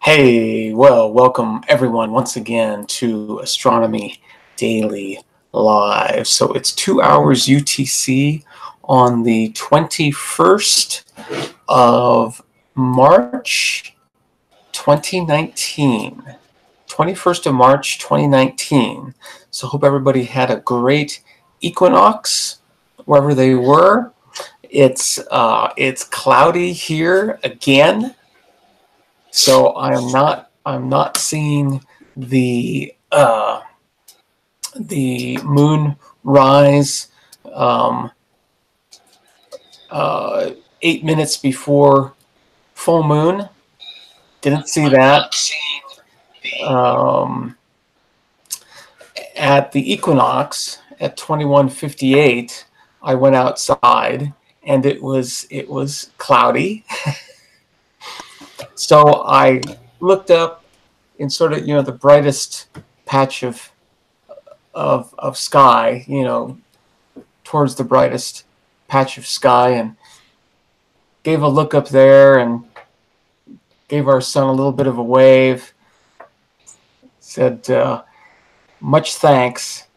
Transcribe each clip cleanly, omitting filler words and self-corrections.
Hey, well, welcome everyone once again to Astronomy Daily Live. So it's 2 hours UTC on the 21st of March 2019. 21st of March 2019. So hope everybody had a great equinox wherever they were. It's cloudy here again. So I'm not seeing the moon rise um, 8 minutes before full moon. Didn't see that. At the equinox at 21:58, I went outside and it was cloudy. So I looked up in sort of the brightest patch of sky, towards the brightest patch of sky, and gave a look up there and gave our sun a little bit of a wave. Said, much thanks.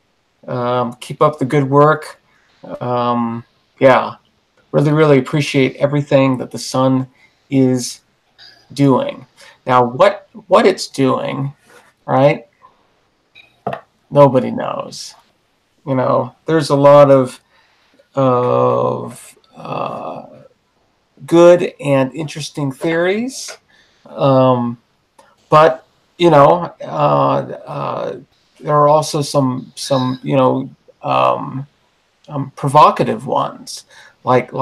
Keep up the good work. Yeah, really appreciate everything that the sun is doing. Now, what it's doing, right? Nobody knows. There's a lot of good and interesting theories, but there are also some provocative ones, like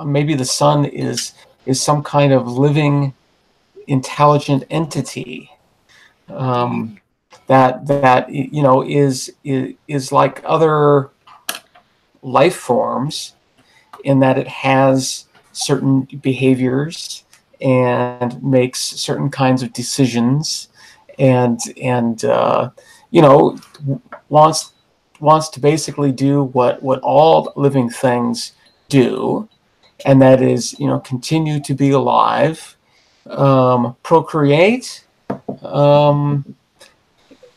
maybe the sun is some kind of living, intelligent entity that is like other life forms, in that it has certain behaviors and makes certain kinds of decisions, and wants to basically do what all living things do, and that is continue to be alive, procreate, and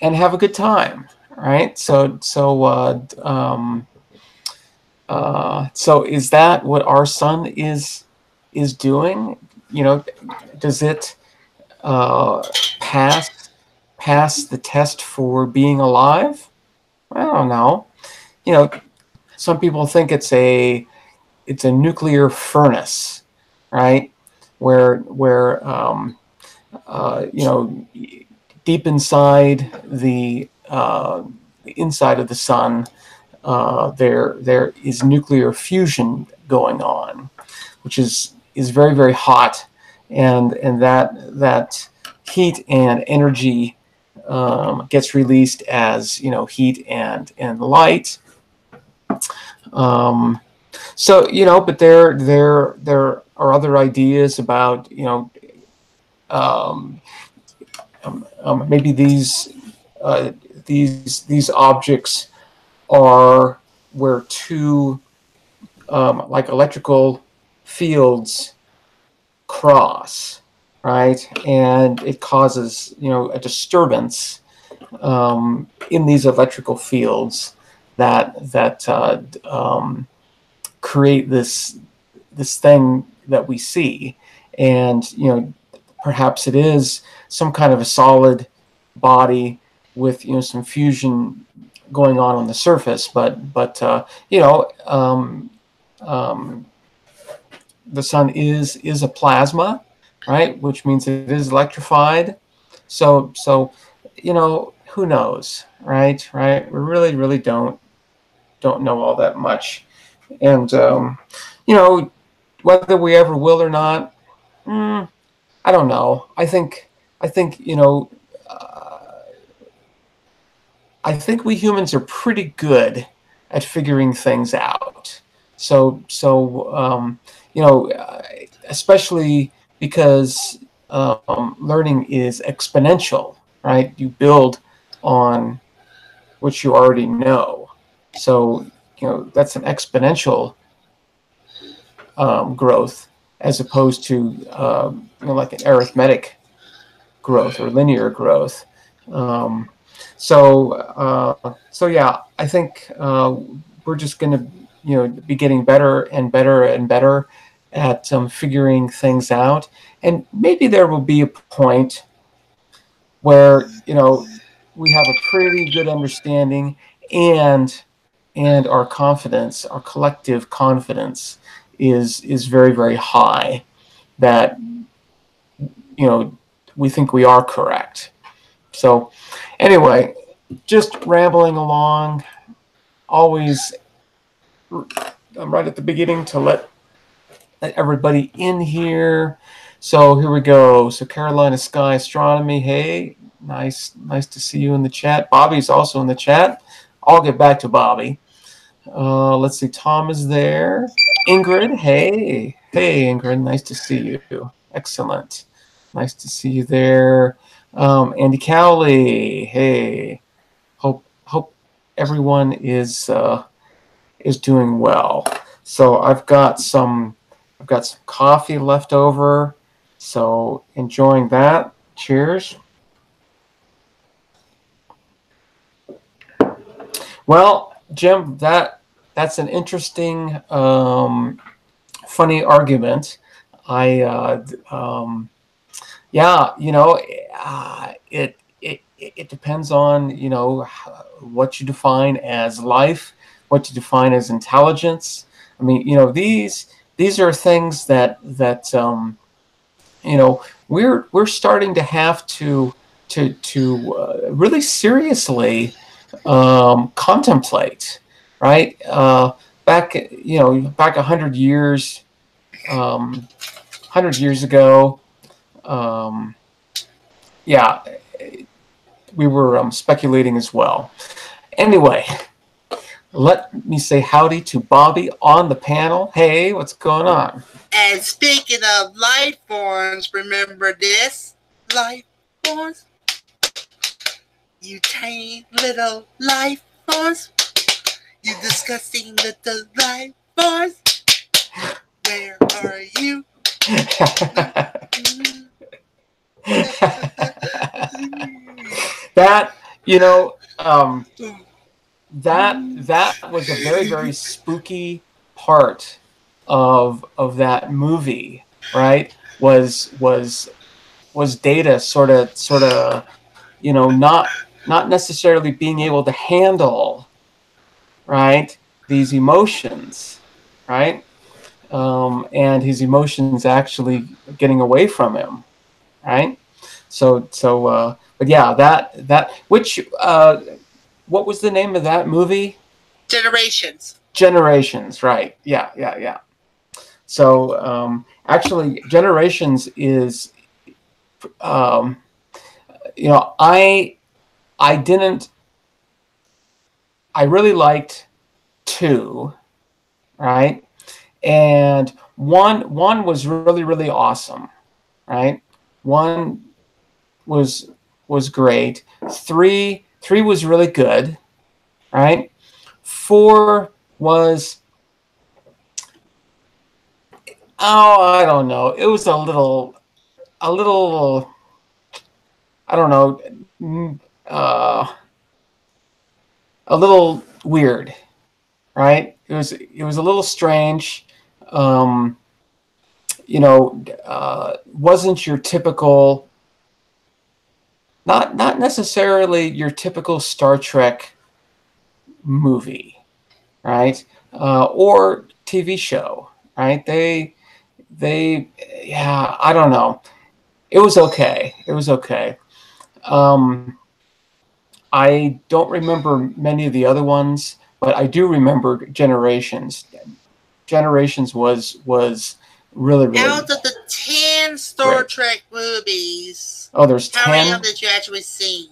have a good time, right? So is that what our sun is doing? Does it pass the test for being alive? I don't know. Some people think it's a nuclear furnace, right? Where deep inside the inside of the sun, there is nuclear fusion going on, which is very hot, and that heat and energy gets released as heat and light. So but there are other ideas about maybe these objects are where two like electrical fields cross, right? And it causes a disturbance in these electrical fields that create this thing that we see. And perhaps it is some kind of a solid body with some fusion going on the surface, but the sun is a plasma, right? Which means it is electrified. So who knows, right? We really don't know all that much, and whether we ever will or not, I don't know. I think I think we humans are pretty good at figuring things out. So especially because learning is exponential, right? You build on what you already know. So that's an exponential growth, as opposed to like an arithmetic growth or linear growth. So yeah, I think we're just going to, be getting better and better and better at figuring things out. And maybe there will be a point where, we have a pretty good understanding, and our confidence, our collective confidence is very, very high, that, we think we are correct. So anyway, just rambling along. Always, I'm right at the beginning to let everybody in here. So here we go. So Carolina Sky Astronomy, hey, nice to see you in the chat. Bobby's also in the chat. I'll get back to Bobby. Let's see, Tom is there. Ingrid, hey Ingrid, nice to see you. Excellent, nice to see you there. Andy Cowley, hey, hope everyone is doing well. So I've got some coffee left over, so enjoying that. Cheers. Well, Jim, that's an interesting, funny argument. It depends on, what you define as life, what you define as intelligence. I mean, these are things that we're starting to have to really seriously contemplate, right? Back 100 years, 100 years ago, we were speculating as well. Anyway, let me say howdy to Bobby on the panel. Hey, what's going on? And speaking of life forms, remember this? Life forms? You tiny little life forms? You disgusting little life forms? Where are you? That was a very, very spooky part of that movie, right? Was Data sort of not necessarily being able to handle, right, these emotions, right? And his emotions actually getting away from him, right? But yeah, what was the name of that movie? Generations, right? Yeah. So actually, Generations is, I really liked 2, right? And one was really, really awesome, right? 1 was great. 3 was really good, right? 4 was, I don't know. It was a little, I don't know, a little weird, right? It was a little strange. Wasn't your typical, not necessarily your typical Star Trek movie, right? Or TV show, right? They I don't know. It was okay. I don't remember many of the other ones, but I do remember Generations. Generations was really, really. Out of the 10 Star Trek movies, there's 10. How many of them did you actually see?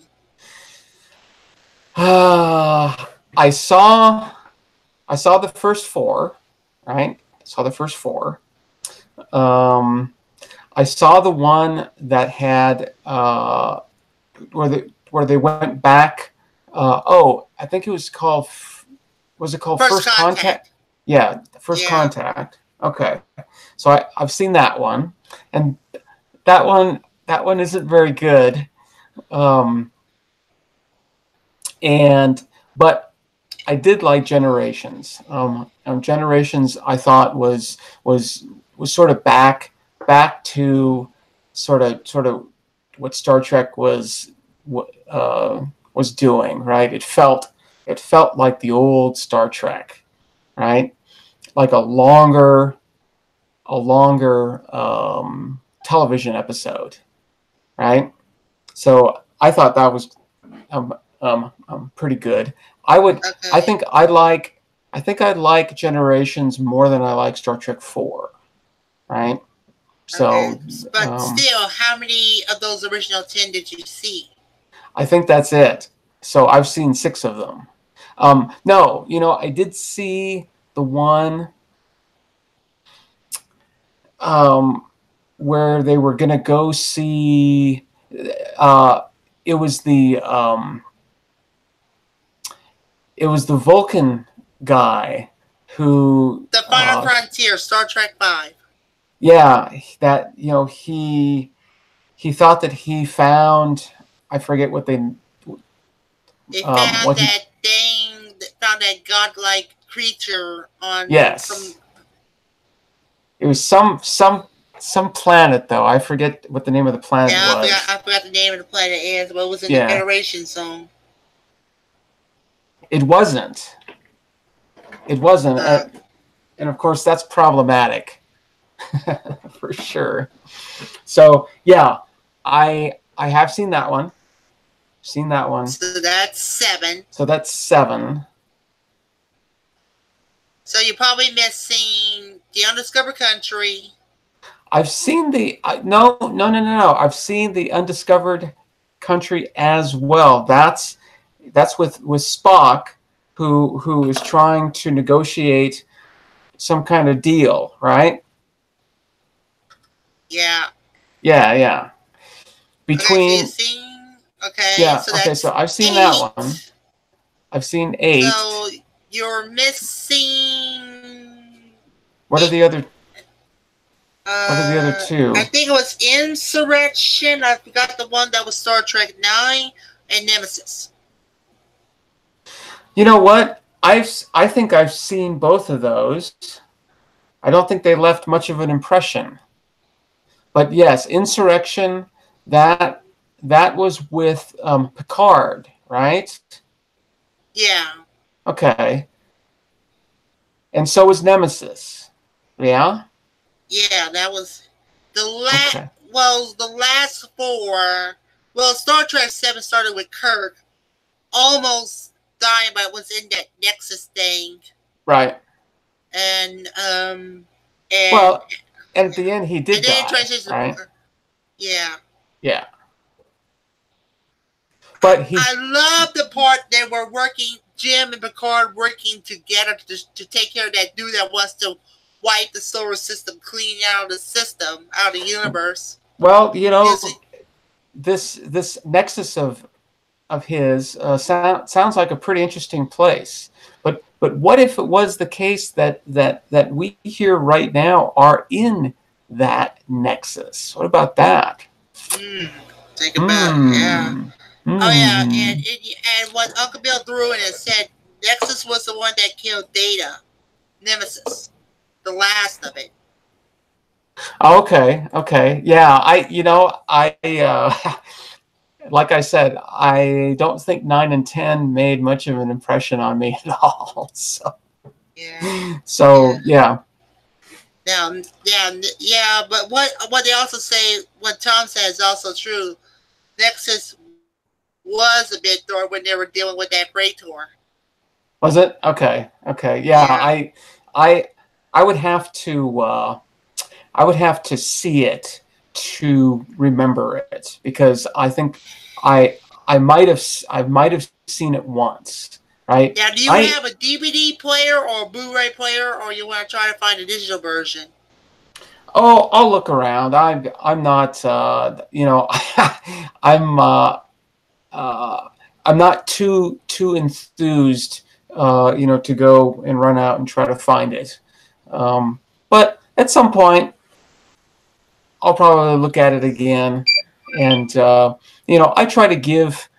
I saw the first 4, right? I saw the first 4. I saw the one that had where they went back. I think it was called. Was it called First Contact? Yeah, First Contact. Okay, so I've seen that one, and that That one isn't very good. But I did like Generations. Generations I thought was sort of back to sort of what Star Trek was doing, right? It felt like the old Star Trek, right? Like a longer television episode, right? So I thought that was pretty good. I think I'd like Generations more than I like Star Trek 4, right? So, okay. But still, how many of those original 10 did you see? I think that's it. So I've seen 6 of them. No, I did see the one where they were gonna go see. It was the Vulcan guy who The Final Frontier, Star Trek 5. Yeah, that he thought that he found, I forget what they found that thing, found that godlike creature on. Yes. It was some planet though. I forget what the name of the planet was. I forgot the name of the planet is, but it was in the Federation zone. It wasn't. And of course that's problematic. For sure. So yeah, I have seen that one. So that's 7. So you're probably missing The Undiscovered Country. I've seen no. I've seen The Undiscovered Country as well. That's with Spock, who is trying to negotiate some kind of deal, right? Yeah. Between. So I've seen 8. That one. I've seen 8. So you're missing. What are the other? What are the other 2? I think it was Insurrection. I forgot the one that was Star Trek 9 and Nemesis. You know what? I think I've seen both of those. I don't think they left much of an impression. But yes, Insurrection, that was with Picard, right? Yeah. Okay. And so was Nemesis. Yeah? Yeah, that was the last. Okay. Well, the last 4. Well, Star Trek 7 started with Kirk almost dying, but was in that Nexus thing. Right. And well, and at the end he did die, right? Yeah. Yeah. But I love the part they were working, Jim and Picard working together to take care of that dude that wants to wipe the solar system clean out of the system, out of the universe. Well, this Nexus of his sounds like a pretty interesting place. But what if it was the case that we here right now are in that Nexus? What about that? Think about it, yeah. Oh yeah, and what Uncle Bill threw in and said, Nexus was the one that killed Data, Nemesis, the last of it. Okay, yeah. Like I said, I don't think 9 and 10 made much of an impression on me at all. So yeah. But what they also say, what Tom says, is also true. Nexus was a bit thorough when they were dealing with that freighter. Was it? Okay. Yeah. I would have to see it to remember it, because I think I might have seen it once, right? Now, do you have a DVD player or a Blu-ray player, or you want to try to find a digital version? Oh, I'll look around. I'm not I'm not too enthused to go and run out and try to find it. But at some point I'll probably look at it again and you know, I try to give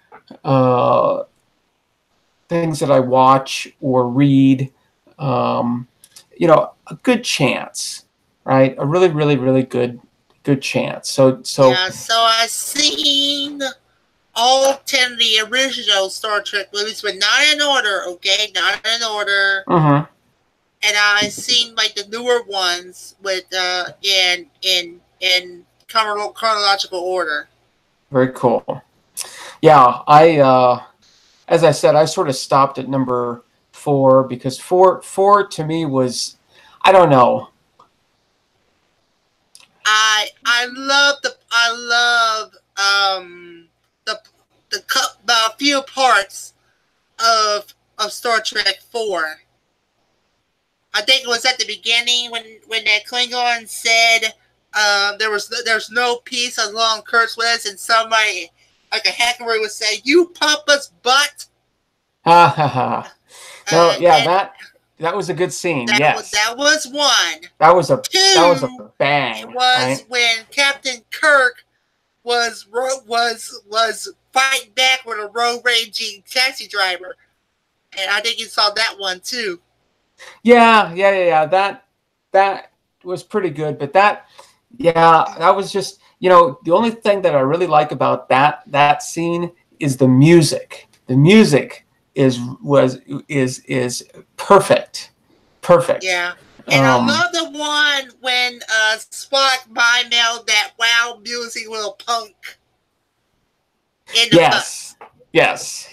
things that I watch or read, you know, a good chance, right? A really, really, really good chance. So Yeah, so I seen all 10 of the original Star Trek movies, but not in order, okay? Not in order. mhm. And I seen like the newer ones with in chronological order. Very cool. Yeah, I as I said, I sort of stopped at number 4 because four to me was, I don't know. I love the the few parts of Star Trek 4. I think it was at the beginning when that Klingon said there's no peace as long Kurt's with us, and somebody like a hacker would say, "You Papa's butt." Ha ha ha. No, yeah, And that was a good scene. Yes, that was one. that was a Two, it bang, was right? when Captain Kirk was fighting back with a road raging taxi driver, and I think you saw that one too. Yeah. That was pretty good, but that was just, you know, the only thing that I really like about that scene is the music. The music is perfect, perfect. Yeah. And I love the one when Spock mind-melded that wow music little punk in the bus. Yes.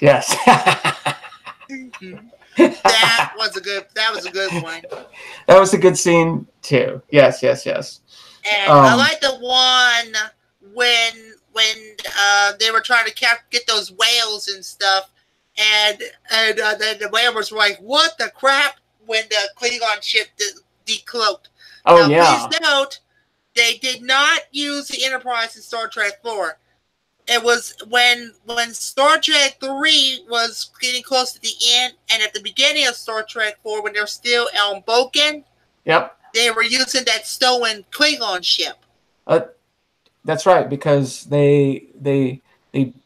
That was a good one. That was a good scene too. Yes. And I like the one when they were trying to get those whales and stuff, and then the whalers were like, "What the crap?" When the Klingon ship decloaked. Oh, now, yeah. please note, they did not use the Enterprise in Star Trek 4. It was when Star Trek 3 was getting close to the end, and at the beginning of Star Trek 4, when they were still on Vulcan, Yep. they were using that stolen Klingon ship. That's right, because they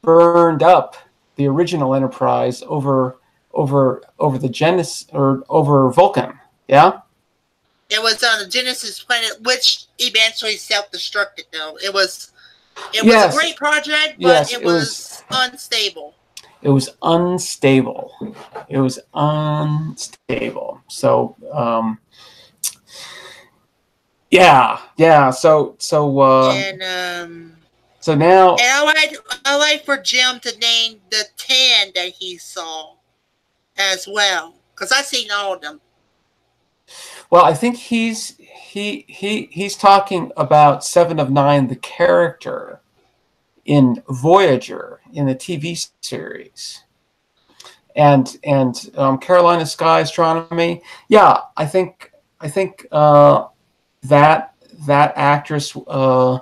burned up the original Enterprise over the Genesis, or over Vulcan. Yeah. It was on the Genesis planet, which eventually self-destructed. Though it was a great project, but it was unstable. It was unstable. So yeah. So now, and I like for Jim to name the 10 that he saw as well, because I've seen all of them. Well, I think he's talking about Seven of Nine, the character in Voyager, in the TV series, and Carolina Sky Astronomy. Yeah, I think that actress did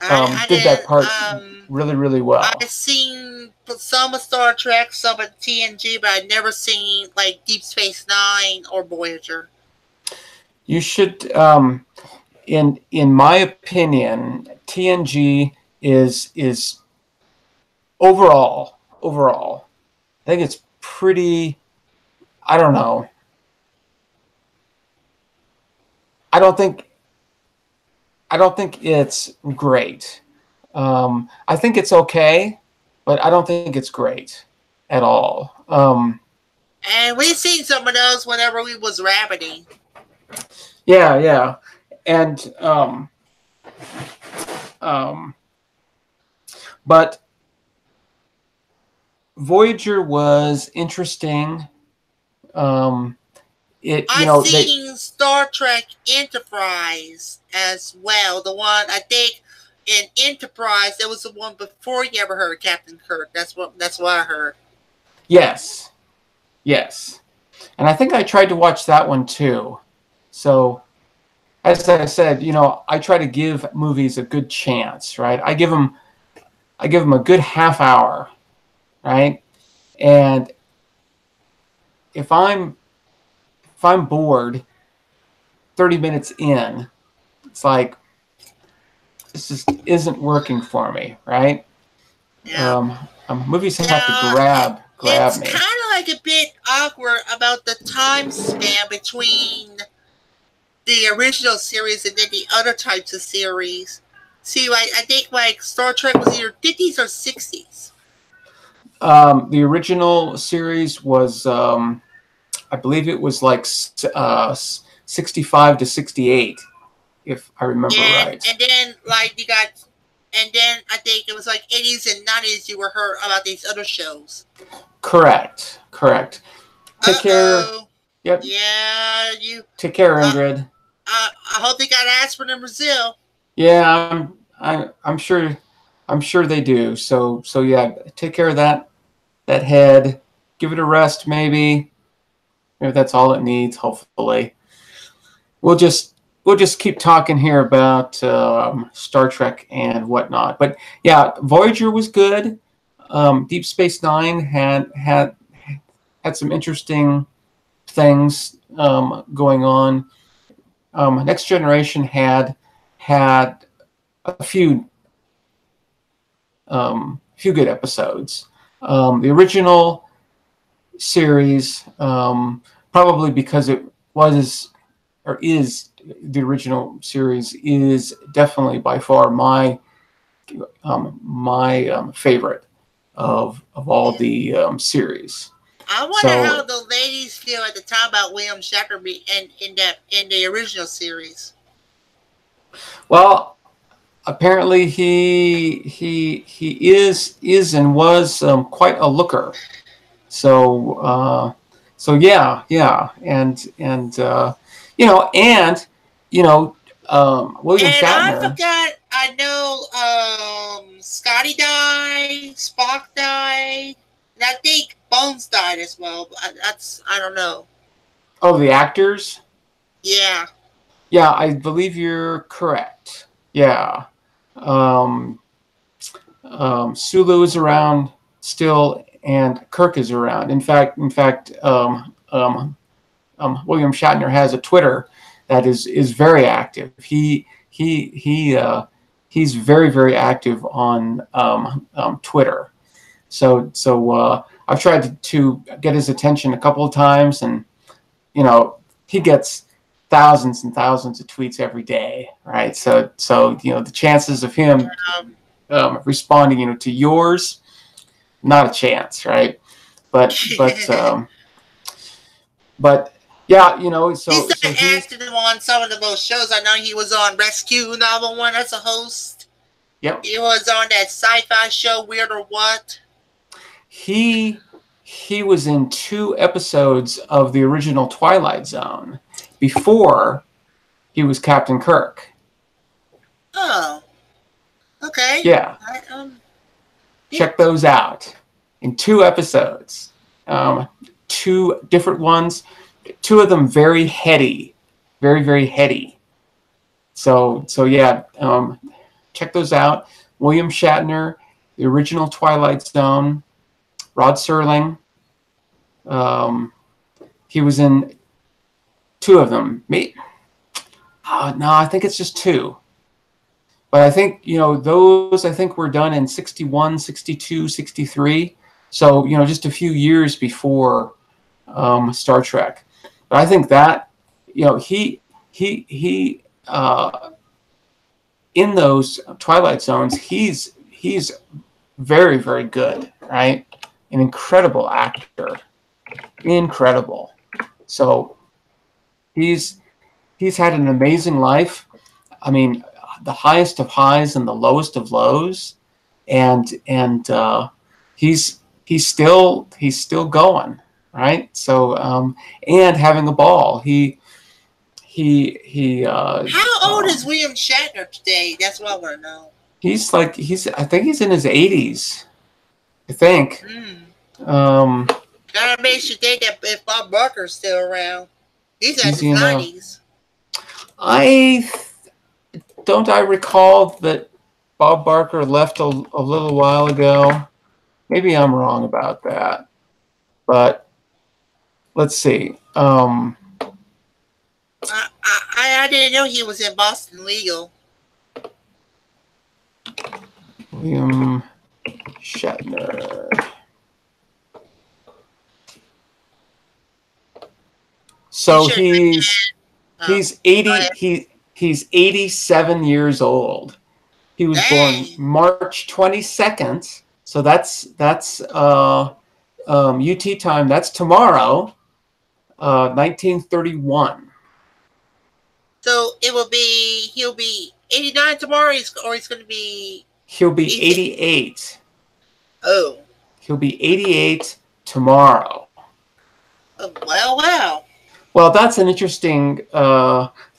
that part really well. I've seen some of Star Trek, some of TNG, but I've never seen like Deep Space Nine or Voyager. You should, in my opinion, TNG is overall, I think it's pretty. I don't know. I don't think it's great. I think it's okay, but I don't think it's great at all. And we've seen some of those whenever we was rabbiting. Yeah, and but Voyager was interesting. I've seen Star Trek Enterprise as well. The one I think in Enterprise, that was the one before you ever heard of Captain Kirk. That's what I heard. Yes, and I think I tried to watch that one too. So, as I said, you know, I try to give movies a good chance, right? I give them a good half hour, right? And if I'm bored 30 minutes in, it's like isn't working for me, right? Yeah. Movies have to Yeah, grab it's me. kind of like a bit awkward about the time span between the original series and then the other types of series. See, like I think like Star Trek was either 50s or 60s. The original series was, I believe it was like 65 to 68, if I remember right. And then like you got, and then I think it was like 80s and 90s you were heard about these other shows. Correct. Take care. Yep. Yeah, you. Take care, Ingrid. I hope they got aspirin in Brazil. Yeah, I'm sure. I'm sure they do. So yeah, take care of that head. Give it a rest, maybe. Maybe that's all it needs. Hopefully, we'll just keep talking here about Star Trek and whatnot. But yeah, Voyager was good. Deep Space Nine had some interesting things going on. Next Generation had a few good episodes. The original series, probably because it was or is the original series, is definitely by far my favorite of all the series. I wonder how the ladies feel at the time about William Shatner in the original series. Well, apparently he is and was quite a looker. So yeah, and William Shatner. I forgot. I know Scotty died, Spock died, and I think Bones died as well. But I don't know. Oh, the actors. Yeah. Yeah, I believe you're correct. Yeah. Sulu is around still, and Kirk is around. In fact, William Shatner has a Twitter that is very active. He's very, very active on Twitter. So I've tried to get his attention a couple of times, and he gets thousands and thousands of tweets every day, right? So the chances of him responding to yours, not a chance, right? But yeah, so he's active on some of the most shows. I know he was on Rescue 911 as a host. Yep. He was on that sci-fi show Weird or What. He was in 2 episodes of the original Twilight Zone before he was Captain Kirk. Oh. Okay. Yeah. Check those out. In 2 episodes. 2 different ones. 2 of them very heady. Very, very heady. So yeah, check those out. William Shatner, the original Twilight Zone, Rod Serling. He was in 2 of them. No, I think it's just 2. But I think, those were done in 61, 62, 63. So, just a few years before Star Trek. But I think that, he in those Twilight Zones, he's very, very good, right? An incredible actor. Incredible. So he's had an amazing life. I mean, the highest of highs and the lowest of lows, and he's still going, right? So and having a ball. How old is William Shatner today? That's what I want to know. I think he's in his 80s. I think. That makes you think that if Bob Barker's still around, he's in his 90s. I recall that Bob Barker left a little while ago. Maybe I'm wrong about that, but let's see. I didn't know he was in Boston Legal. William Shatner. So he's 87 years old. He was born March 22nd. So that's UT time. That's tomorrow, 1931. So he'll be 89 tomorrow, or he's going to be... He'll be 88. Oh. He'll be 88 tomorrow. Oh, wow. Well, that's an interesting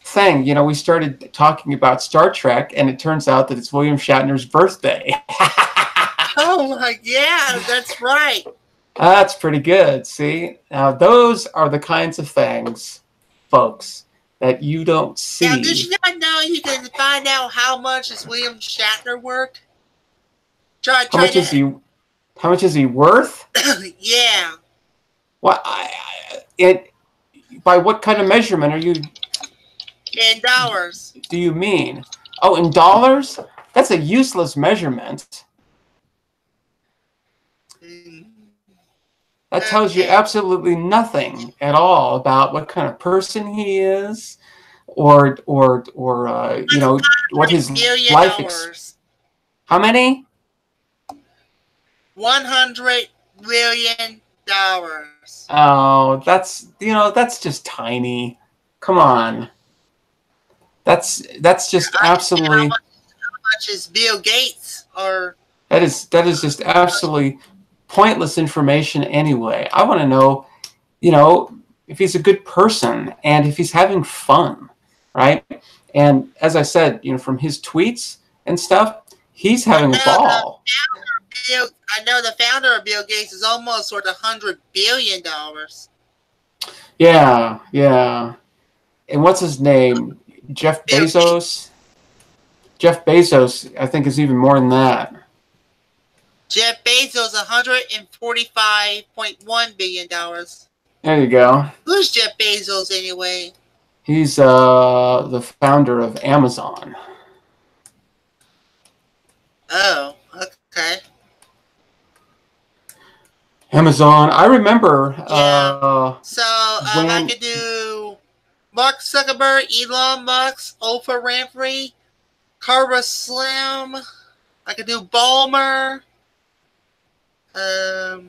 thing. You know, we started talking about Star Trek, and it turns out that it's William Shatner's birthday. Oh, yeah, that's right. That's pretty good. See? Now, those are the kinds of things, folks, that you don't see. Now, did you not know you can find out how much is William Shatner worth? How much is he worth? Yeah. Well, by what kind of measurement are you? In dollars. Do you mean? Oh, in dollars? That's a useless measurement. That tells you absolutely nothing at all about what kind of person he is, or you know, what his life. How many? $100 million. Oh, that's just tiny. Come on. That's just absolutely. How much is Bill Gates? Or that is just absolutely pointless information anyway. I want to know, you know, if he's a good person and if he's having fun, right? And as I said, you know, from his tweets and stuff, he's having a ball. I know the founder of Bill Gates is almost worth $100 billion. Yeah. And what's his name? Jeff Bezos? Jeff Bezos, I think, is even more than that. Jeff Bezos, $145.1 billion. There you go. Who's Jeff Bezos anyway? He's the founder of Amazon. Oh, okay. Amazon. I remember. Yeah. I could do Mark Zuckerberg, Elon Musk, Oprah Winfrey, Carver Slim. I could do Ballmer. I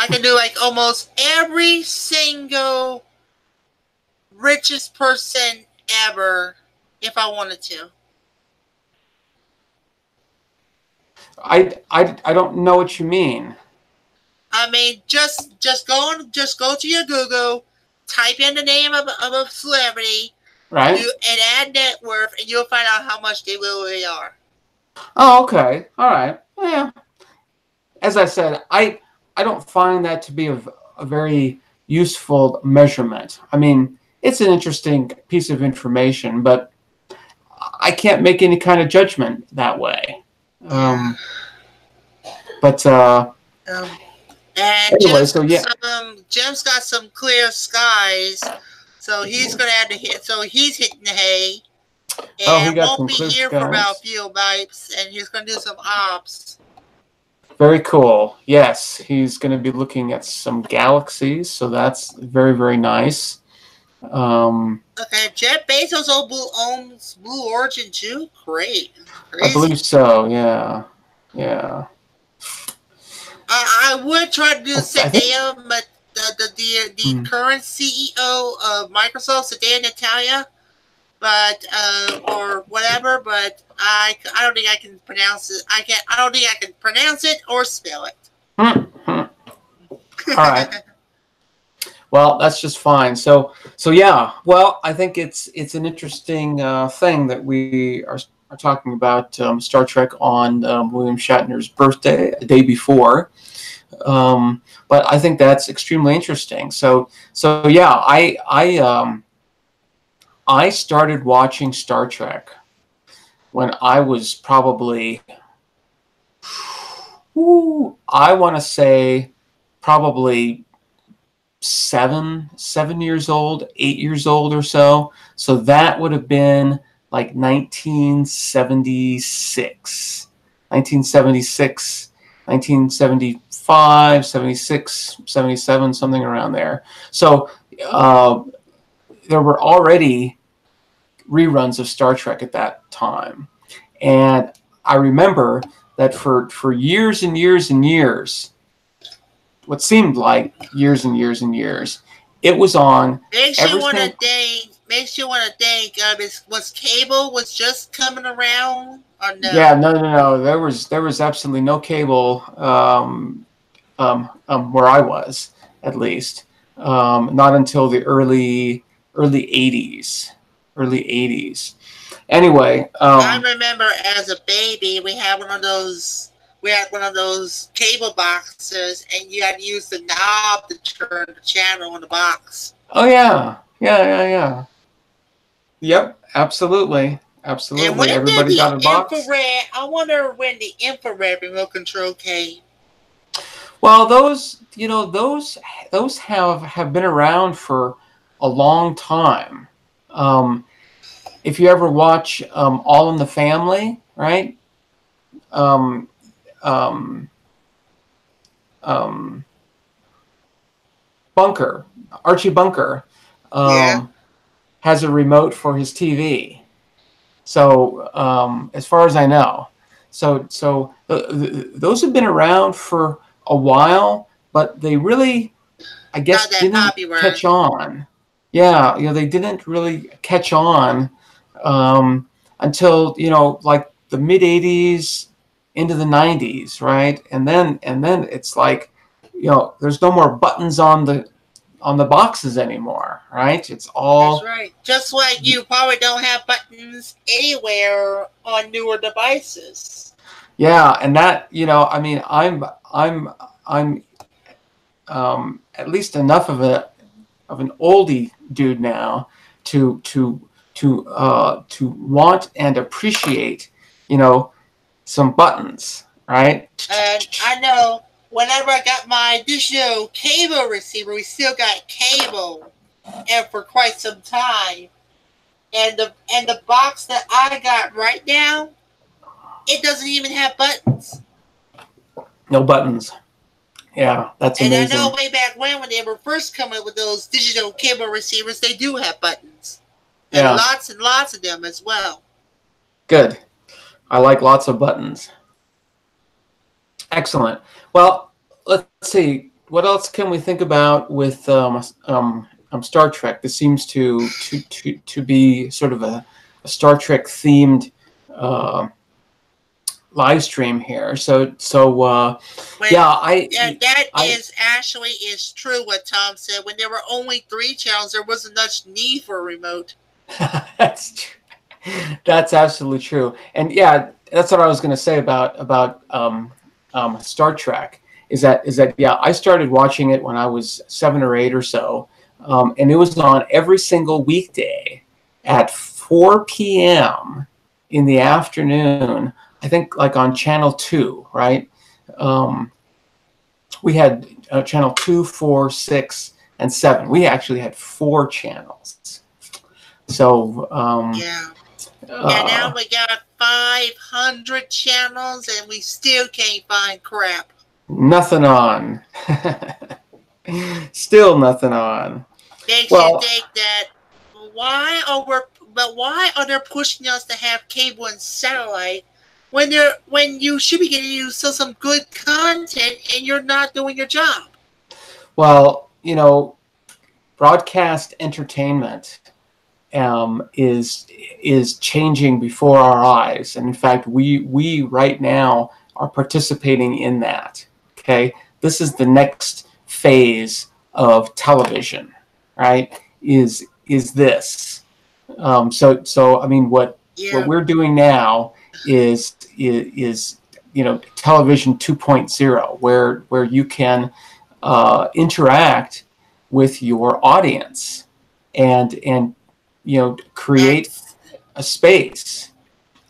could do like almost every single richest person ever if I wanted to. I don't know what you mean. I mean, just go to your Google, type in the name of a celebrity, right, and add net worth, and you'll find out how much they really are. Oh, okay, all right, yeah. As I said, I don't find that to be a very useful measurement. I mean, it's an interesting piece of information, but I can't make any kind of judgment that way. And anyway, Jim's got some clear skies, so he's gonna have to hit. So he's hitting the hay, and won't be here for about a few months. And he's gonna do some ops. Very cool. Yes, he's going to be looking at some galaxies, so that's very, very nice. Okay, Jeff Bezos owns Blue Origin too. Great. Crazy. I believe so. Yeah. I would try to do Sadea, but the current CEO of Microsoft, Sadea Natalia, but or whatever. But I don't think I can pronounce it. I don't think I can pronounce it or spell it. All right. Well, that's just fine. So yeah. Well, I think it's an interesting thing that we are talking about Star Trek on William Shatner's birthday, the day before. But I think that's extremely interesting. So yeah, I started watching Star Trek when I was probably, I want to say probably 7 years old, 8 years old or so. So that would have been like 1976. 1976, 1975, 76, 77, something around there. So there were already reruns of Star Trek at that time. And I remember that for years and years and years, what seemed like years and years and years, it was on. Makes you want to think. Was cable was just coming around or no? Yeah, no. There was absolutely no cable where I was, at least. Not until the early 80s. Early 80s. Anyway, I remember as a baby we had one of those cable boxes, and you had to use the knob to turn the channel on the box. Oh yeah. Yep, absolutely. And when everybody got a box. Infrared, I wonder when the infrared remote control came. Well, those have been around for a long time. If you ever watch All in the Family, right? Archie Bunker, has a remote for his TV. So as far as I know, those have been around for a while, but they really, I guess, didn't catch on. Yeah, they didn't really catch on until like the mid 80s into the 90s, right? And then it's like, there's no more buttons on the boxes anymore, right? It's all. That's right. Just like you probably don't have buttons anywhere on newer devices. Yeah, and that, I mean, I'm at least enough of an oldie dude now to want and appreciate, some buttons, right? And I know whenever I got my digital cable receiver, we still got cable, and for quite some time. And the box that I got right now, it doesn't even have buttons. No buttons. Yeah, that's amazing. And I know way back when they were first coming with those digital cable receivers, they do have buttons. And lots of them as well. Good. I like lots of buttons. Excellent. Well, let's see. What else can we think about with Star Trek? This seems to be sort of a Star Trek themed live stream here. Is true what Tom said. When there were only 3 channels, there wasn't much need for a remote. That's true. That's absolutely true. And yeah, that's what I was going to say about Star Trek. Is that I started watching it when I was 7 or 8 or so, and it was on every single weekday at 4 p.m. in the afternoon. I think like on channel 2, right? We had channel 2, 4, 6, and 7. We actually had 4 channels. So now we got 500 channels, and we still can't find crap. Nothing on. Still nothing on. They should think that. Why are they pushing us to have cable and satellite when you should be getting some good content and you're not doing your job? Well, broadcast entertainment is changing before our eyes, and in fact, we right now are participating in that. Okay, this is the next phase of television, right? Is this? So I mean, what we're doing now is television 2.0, where you can interact with your audience and create a space,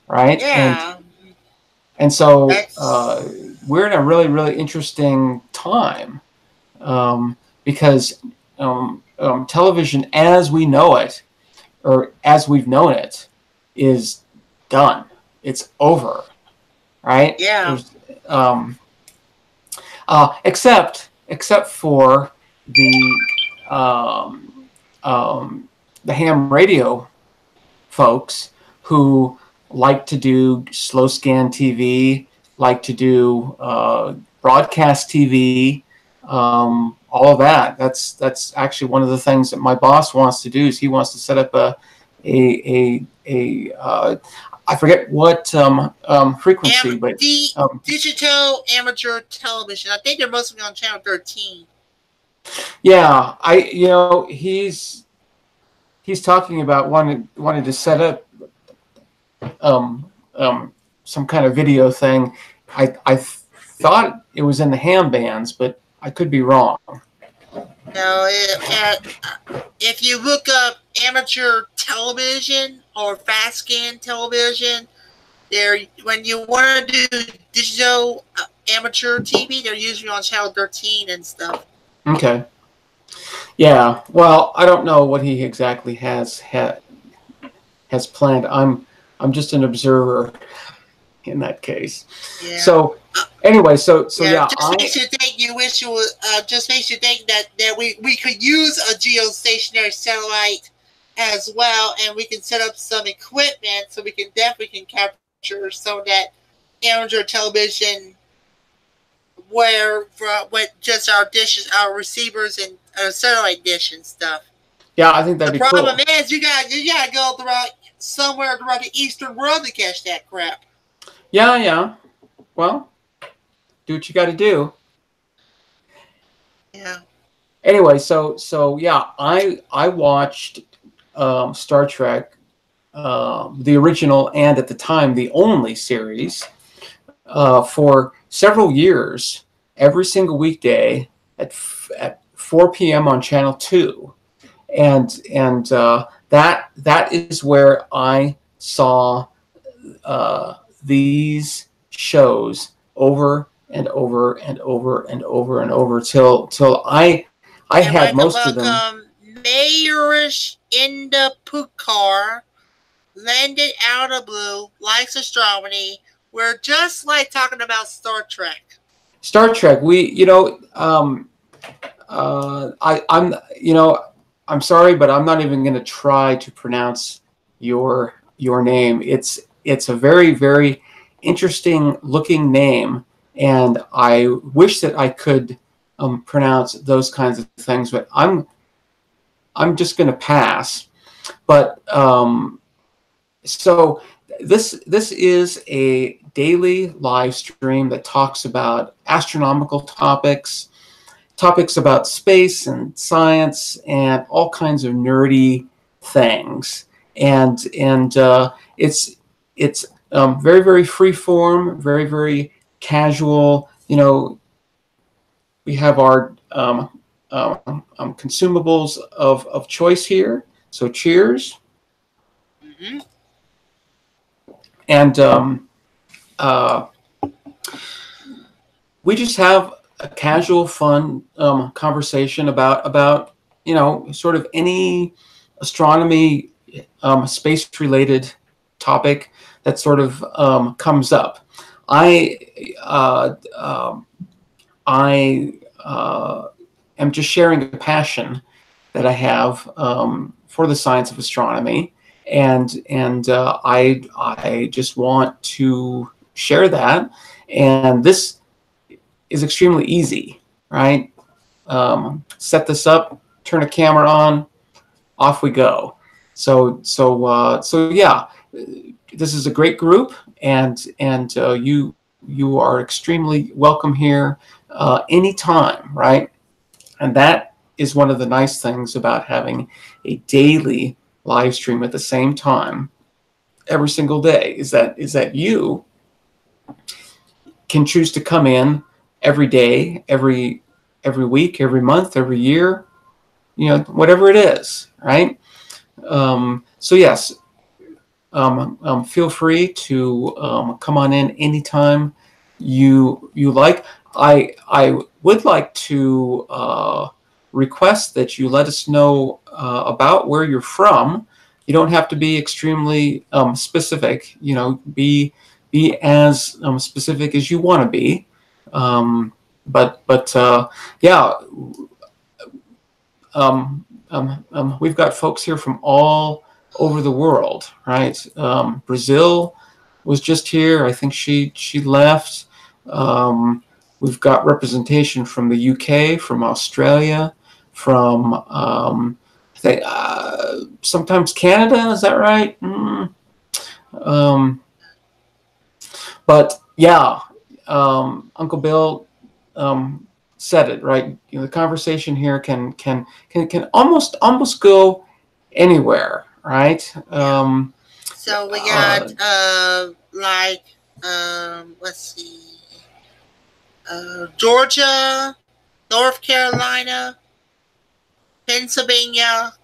right? Yeah. And so we're in a really, really interesting time because television as we know it, or as we've known it, is done. It's over. right? Yeah. There's except for um, the ham radio folks who like to do slow scan TV, like to do broadcast TV, all of that. That's actually one of the things that my boss wants to do. Is he wants to set up a I forget what frequency, but digital amateur television. I think they're mostly on channel 13. yeah, he's talking about wanting to set up some kind of video thing. I thought it was in the ham bands, but I could be wrong. No, if you look up amateur television or fast scan television, when you want to do digital amateur TV, they're usually on channel 13 and stuff. Okay. Yeah. Well, I don't know what he exactly has planned. I'm just an observer in that case. Yeah. So anyway, so yeah. Just makes you think just makes you think that we could use a geostationary satellite as well, and we can set up some equipment so we can definitely capture some of that amateur television with just our dishes, our receivers, and our satellite dish and stuff. Yeah, I think that'd be cool. The problem is you gotta go somewhere throughout the Eastern world to catch that crap. Yeah. Well, do what you got to do. Yeah. Anyway, so yeah, I watched Star Trek, the original and at the time the only series, for several years, every single weekday at 4 p.m. on Channel 2, and that is where I saw these shows over and over and over and over and over till I had most of them. Mayorish in the Pukar landed out of blue, likes astronomy. We're just like talking about Star Trek. Star Trek. I'm sorry, but I'm not even going to try to pronounce your name. It's a very, very interesting looking name, and I wish that I could pronounce those kinds of things, but I'm just going to pass. But so this is a daily live stream that talks about astronomical topics about space and science and all kinds of nerdy things, and it's very, very free form, very, very casual. We have our consumables of choice here. So cheers. Mm-hmm. And we just have a casual, fun conversation about sort of any astronomy, space-related topic that sort of comes up. I am just sharing a passion that I have for the science of astronomy, and I just want to share that. And this is extremely easy, right? Set this up, turn a camera on, off we go. So yeah, this is a great group, and you are extremely welcome here anytime, right? And that is one of the nice things about having a daily live stream at the same time every single day, is that you can choose to come in every day, every week, every month, every year, whatever it is, right? So yes, feel free to come on in anytime you like. I would like to request that you let us know about where you're from. You don't have to be extremely specific. Be be as specific as you want to be. Yeah, we've got folks here from all over the world, right? Brazil was just here. I think she left. We've got representation from the UK, from Australia, from sometimes Canada. Is that right? But yeah, Uncle Bill said it right. The conversation here can almost go anywhere, right? So we got let's see, Georgia, North Carolina, Pennsylvania,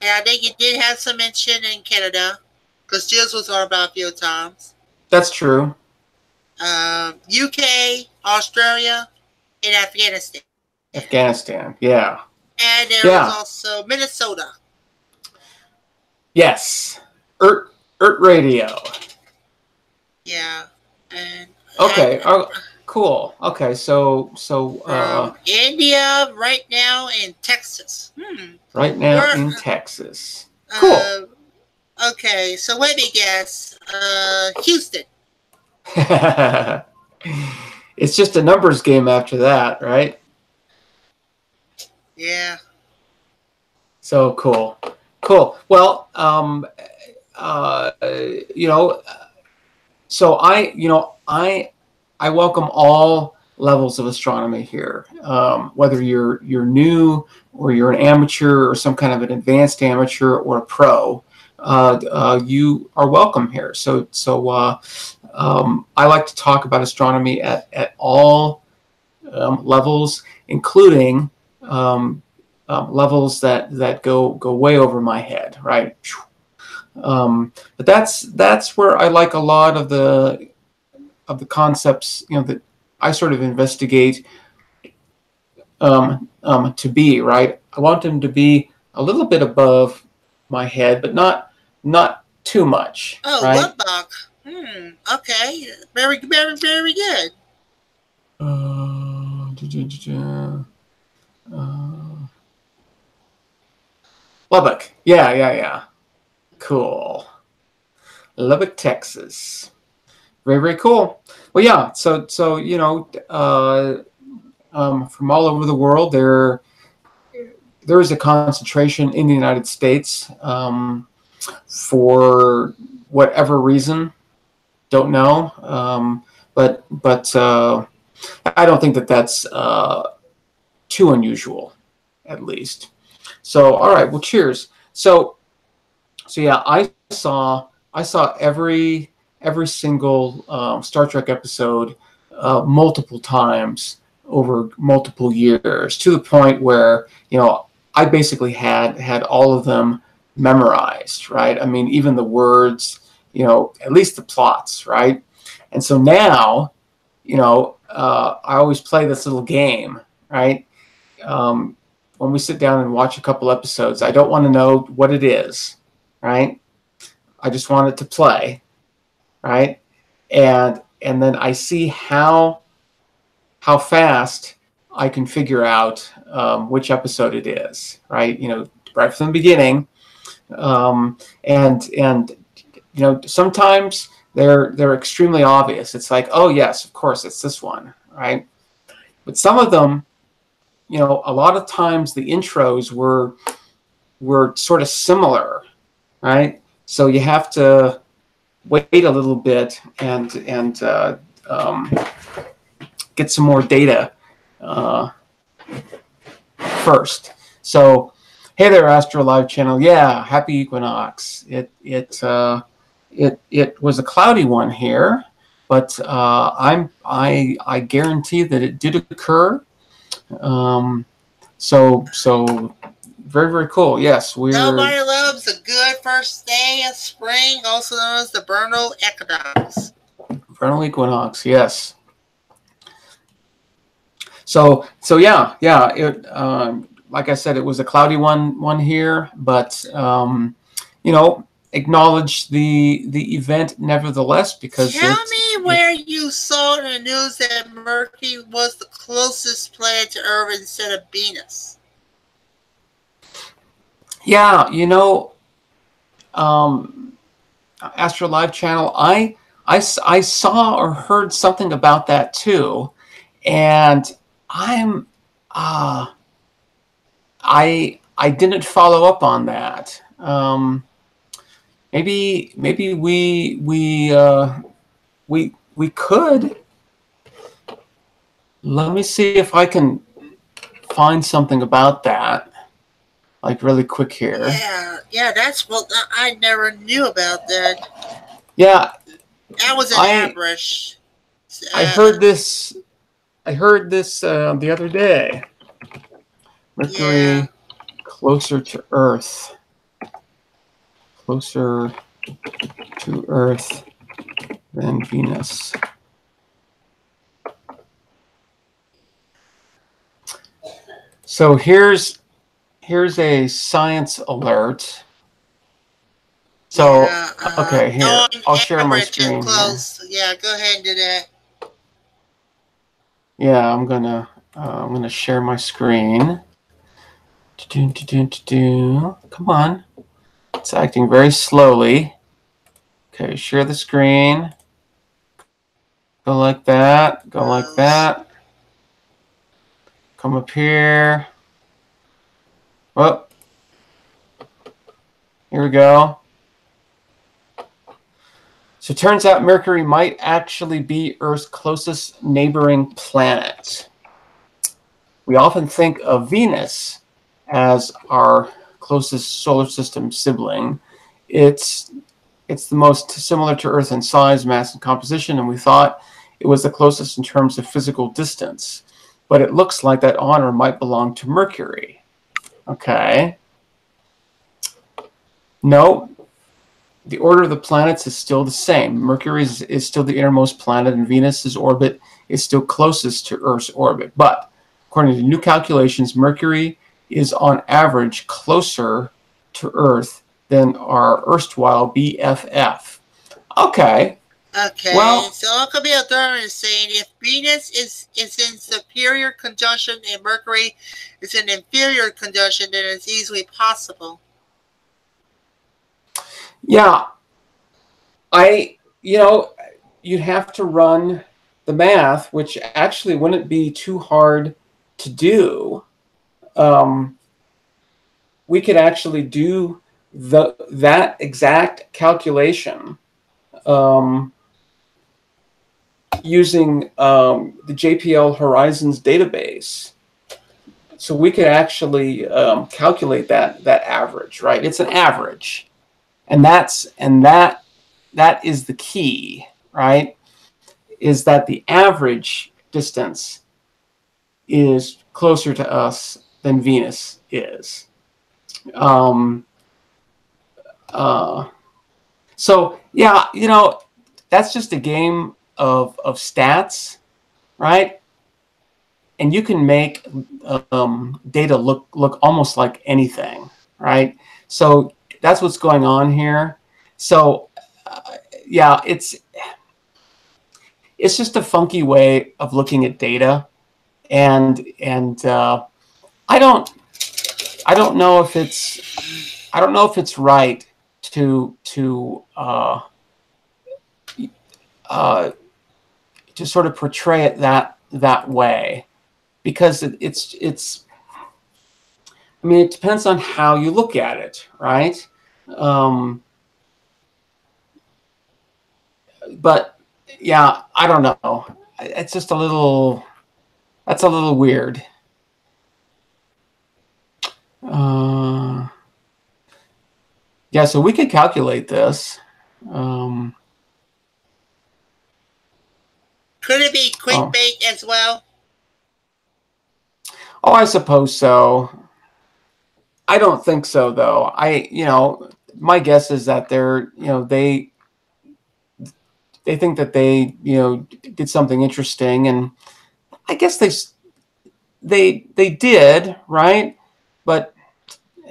and I think it did have some mention in Canada, because Jills was on about a few times. That's true. UK, Australia, and Afghanistan. Afghanistan, yeah. And there was also Minnesota. Yes, Earth Radio. Yeah, and okay. Cool. Okay, so India right now in Texas. Right now in Texas. Cool. Okay, so let me guess. Houston. It's just a numbers game after that, right? Yeah. So cool. Well, so I welcome all levels of astronomy here. Whether you're new or you're an amateur or some kind of an advanced amateur or a pro, you are welcome here. So I like to talk about astronomy at all levels, including levels that go way over my head, right? But that's where I like a lot of the concepts, that I sort of investigate to be, right. I want them to be a little bit above my head, but not too much. Oh, right? Lubbock. Okay. Very, very, very good. Lubbock. Yeah. Cool. Lubbock, Texas. Very, very cool. Well, yeah. So from all over the world, there is a concentration in the United States for whatever reason. Don't know. But I don't think that's too unusual, at least. So, all right. Well, cheers. So yeah, I saw every single Star Trek episode multiple times over multiple years, to the point where I basically had all of them memorized, right? I mean, even the words, at least the plots, right? And so now, I always play this little game, right? When we sit down and watch a couple episodes, I don't want to know what it is, right? I just want it to play, right? And then I see how fast I can figure out which episode it is, right? Right from the beginning. And sometimes they're extremely obvious. It's like, oh yes, of course, it's this one, right? But some of them, a lot of times the intros were sort of similar, right? So you have to wait a little bit and get some more data first. So, hey there, Astro Live channel. Yeah, happy equinox. It was a cloudy one here, but I guarantee that it did occur. So very, very cool. Yes, Nobody loves a good first day of spring, also known as the vernal equinox. Vernal equinox, yes. So yeah. It like I said, it was a cloudy one here, but acknowledge the event nevertheless, because tell me where you saw in the news that Mercury was the closest planet to Earth instead of Venus. Yeah, you know, Astro Live channel, I saw or heard something about that too, and I'm I didn't follow up on that. Maybe we could. Let me see if I can find something about that, like really quick here. Yeah, that's what I never knew about that. Yeah, that was an average. I heard this. I heard this the other day. Mercury closer to Earth. Closer to Earth than Venus. So here's a science alert. So okay, here I'll share my screen. Yeah, go ahead and do that. Yeah, I'm gonna share my screen. Come on, it's acting very slowly. Okay, share the screen. Go like that. Go like that. Come up here. Well, here we go. So it turns out Mercury might actually be Earth's closest neighboring planet. We often think of Venus as our closest solar system sibling. It's the most similar to Earth in size, mass, and composition, and we thought it was the closest in terms of physical distance. But it looks like that honor might belong to Mercury. Okay. No, the order of the planets is still the same. Mercury is still the innermost planet, and Venus's orbit is still closest to Earth's orbit. But according to new calculations, Mercury is on average closer to Earth than our erstwhile BFF. Okay. Okay, well, so Uncle Bill Thurman is saying if Venus is in superior conjunction and Mercury is in inferior conjunction, then it's easily possible. Yeah. You'd have to run the math, which actually wouldn't be too hard to do. We could actually do that exact calculation using the JPL Horizons database. So we could actually calculate that average, right? It's an average, and that is the key, right? Is that the average distance is closer to us than Venus is. So yeah, that's just a game of stats, right? And you can make data look almost like anything, right? So that's what's going on here. So yeah, it's just a funky way of looking at data, and I don't know if it's right to sort of portray it that way, because it's I mean, it depends on how you look at it, right? But yeah, I don't know. It's just that's a little weird. Yeah, so we could calculate this. Could it be clickbait as well? Oh, I suppose so. I don't think so, though. My guess is that they think that they, did something interesting, and I guess they did, right? But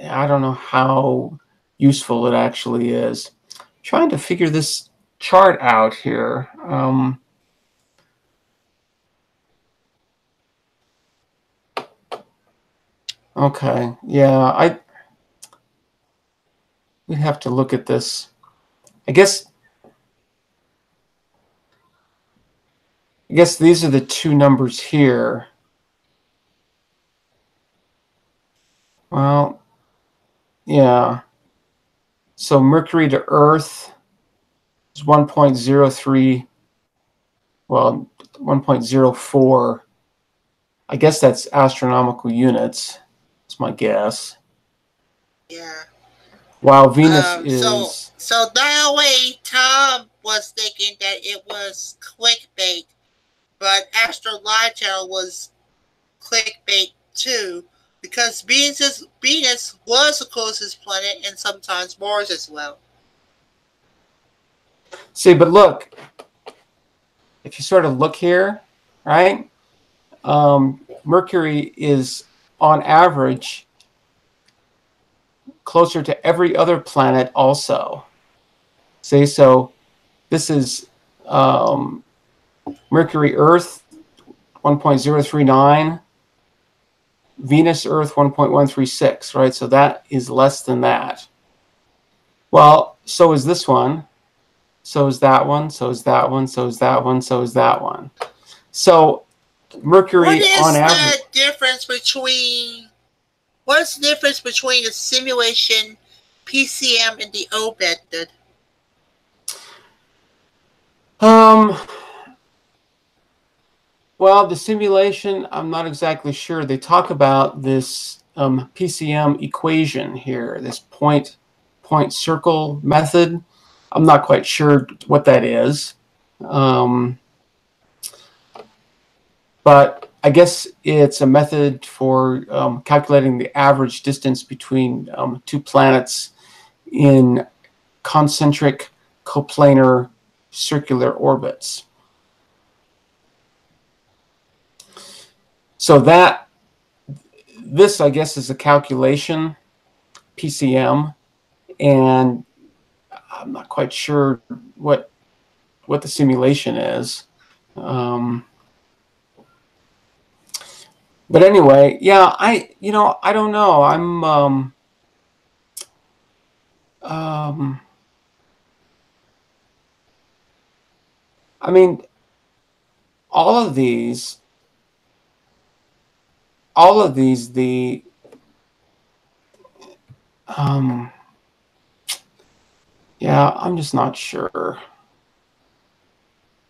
I don't know how useful it actually is. I'm trying to figure this chart out here. Okay, yeah, we'd have to look at this. I guess these are the two numbers here. Well, yeah. So Mercury to Earth is 1.03, well, 1.04. I guess that's astronomical units. That's my guess. Yeah. While Venus is... So that way, Tom was thinking that it was clickbait, but Astro Live Channel was clickbait too, because Venus was the closest planet, and sometimes Mars as well. See, but look, if you sort of look here, right? Mercury is on average closer to every other planet also. See, so this is Mercury Earth 1.039, Venus Earth 1.136, right? So that is less than that. Well, so is this one, so is that one, so is that one, so is that one, so is that one. So Mercury on average. What is the difference between the simulation PCM and the old method? Well, the simulation, I'm not exactly sure. They talk about this PCM equation here, this point circle method. I'm not quite sure what that is. But I guess it's a method for calculating the average distance between two planets in concentric coplanar circular orbits. So this, I guess, is a calculation, PCM, and I'm not quite sure what the simulation is. But anyway, yeah, I don't know. I mean, all of these, yeah, I'm just not sure.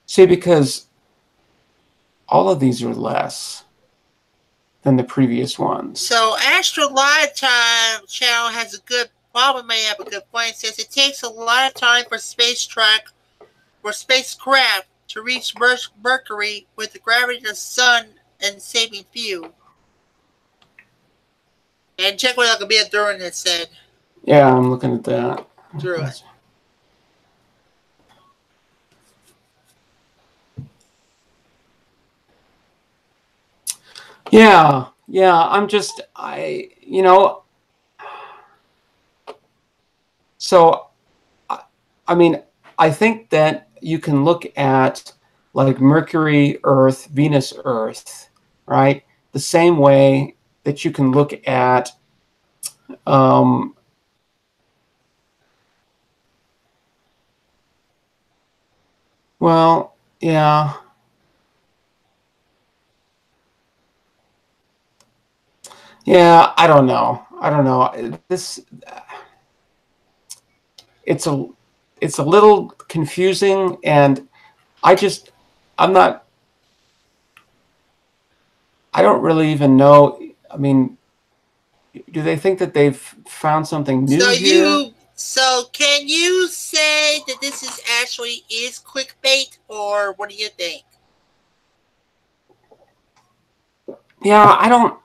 See, because all of these are less than the previous ones. So Astro Live Channel has a good problem. May have a good point. It says it takes a lot of time for spacecraft to reach Mercury with the gravity of the sun and saving fuel. And check what Alcabia Duran had said. Yeah, I'm looking at that. Duran. Yeah, so, I mean, I think that you can look at like Mercury, Earth, Venus, Earth, right? The same way that you can look at well, yeah. Yeah, I don't know. This, it's a little confusing, and I don't really even know. I mean, do they think that they've found something new here? So can you say that this is clickbait, or what do you think? Yeah, I don't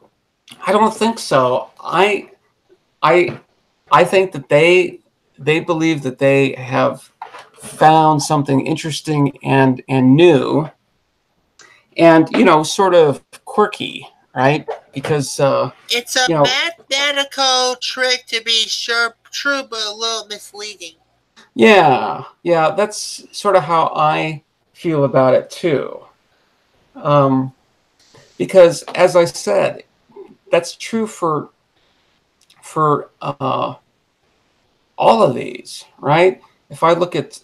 think so. I think that they believe that they have found something interesting and new, and sort of quirky, right? Because it's a mathematical trick to be sure true, but a little misleading. Yeah, yeah, that's sort of how I feel about it too. Because, as I said, that's true for all of these, right? If I look at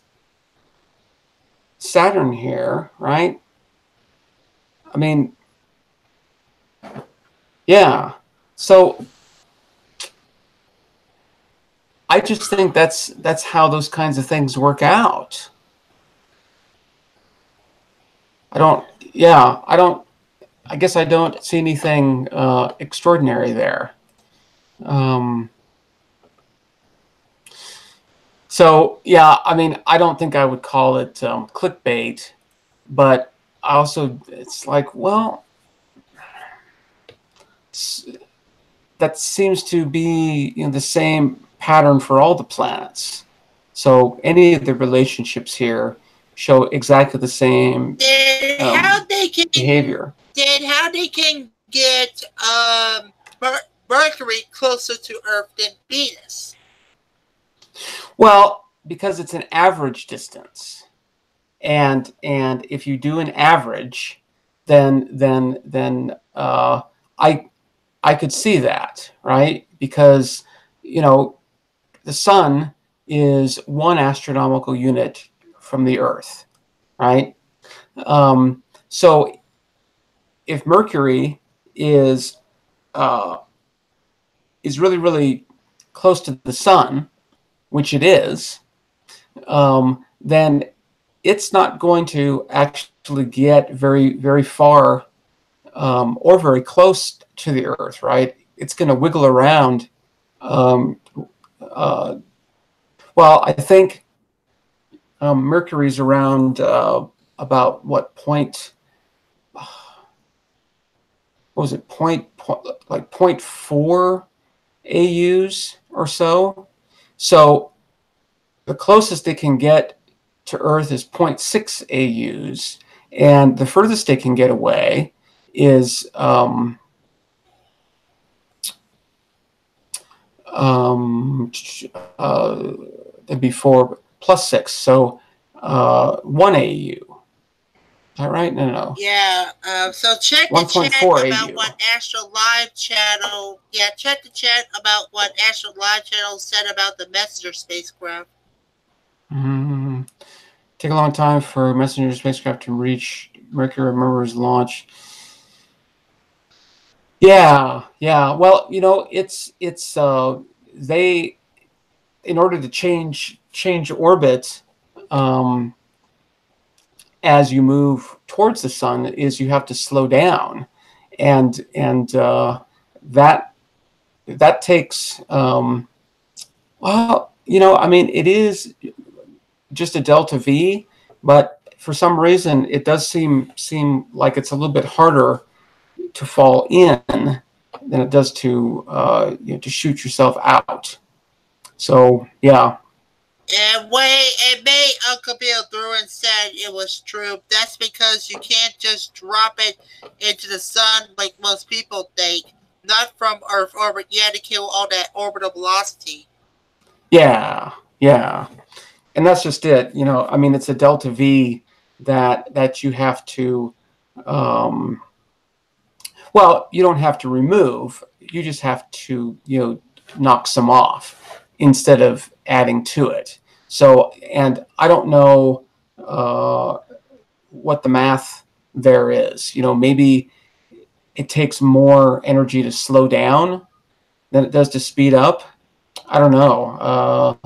Saturn here, right? I mean, yeah. So I just think that's how those kinds of things work out. I guess I don't see anything extraordinary there. So yeah, I mean, I don't think I would call it clickbait, but I also, it's like, well, that seems to be, you know, the same pattern for all the planets. So any of the relationships here show exactly the same behavior. Then how they can get Mercury closer to Earth than Venus? Well, because it's an average distance, and if you do an average, then I could see that, right? Because, you know, the sun is 1 astronomical unit from the Earth, right? So if Mercury is really, really close to the sun, which it is, then it's not going to actually get very, very far or very close to the Earth, right? It's going to wiggle around. Well, I think Mercury's around about what point? What was it? Like 0.4 AUs or so. So the closest they can get to Earth is 0.6 AUs, and the furthest they can get away is it'd be 4 plus 6, so 1 AU. Is that right? No. Yeah. So check the chat about what Astro Live Channel. Yeah, check the chat about what Astro Live Channel said about the Messenger spacecraft. Take a long time for Messenger spacecraft to reach Mercury. Remember's launch. Yeah. Well, you know, it's they, in order to change orbit, as you move towards the sun, is you have to slow down, and that takes well, you know, I mean, it is just a delta V, but for some reason it does seem like it's a little bit harder to fall in than it does to you know, to shoot yourself out. So yeah. And May Uncle Bill threw and said it was true. That's because you can't just drop it into the sun like most people think. Not from Earth orbit. You had to kill all that orbital velocity. Yeah. And that's just it. You know, I mean, it's a delta V that you have to, well, you don't have to remove. You just have to, you know, knock some off instead of adding to it. So, and I don't know what the math there is. You know, maybe it takes more energy to slow down than it does to speed up. I don't know.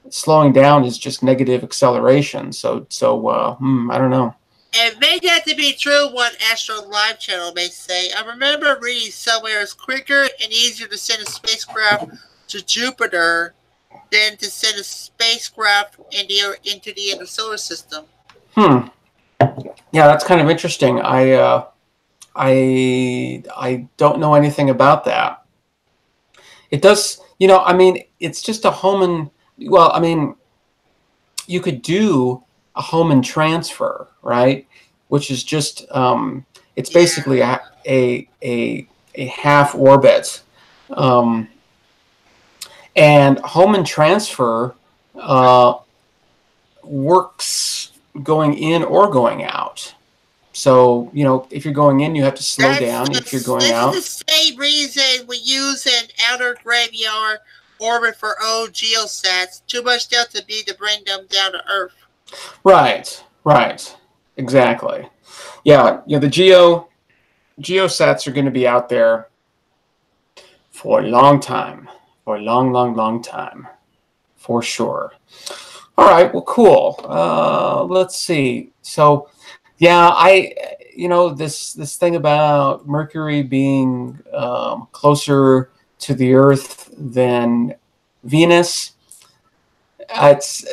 Slowing down is just negative acceleration. So I don't know. It may not to be true what Astro Live Channel may say. I remember reading somewhere it's quicker and easier to send a spacecraft to Jupiter than to send a spacecraft into the inner solar system. Yeah, that's kind of interesting. I don't know anything about that. It does, you know, I mean, it's just a Hohmann. Well, I mean, you could do a Hohmann transfer, right? Which is just it's basically a half orbit, And Hohmann transfer works going in or going out. So, you know, if you're going in, you have to slow down. If you're going out. This is the same reason we use an outer graveyard orbit for old geosats. Too much delta B to bring them down to Earth. Right, exactly. Yeah, the geosats are going to be out there for a long time, for a long time, for sure. All right, well, cool. Let's see. So, yeah, this thing about Mercury being closer to the Earth than Venus, that's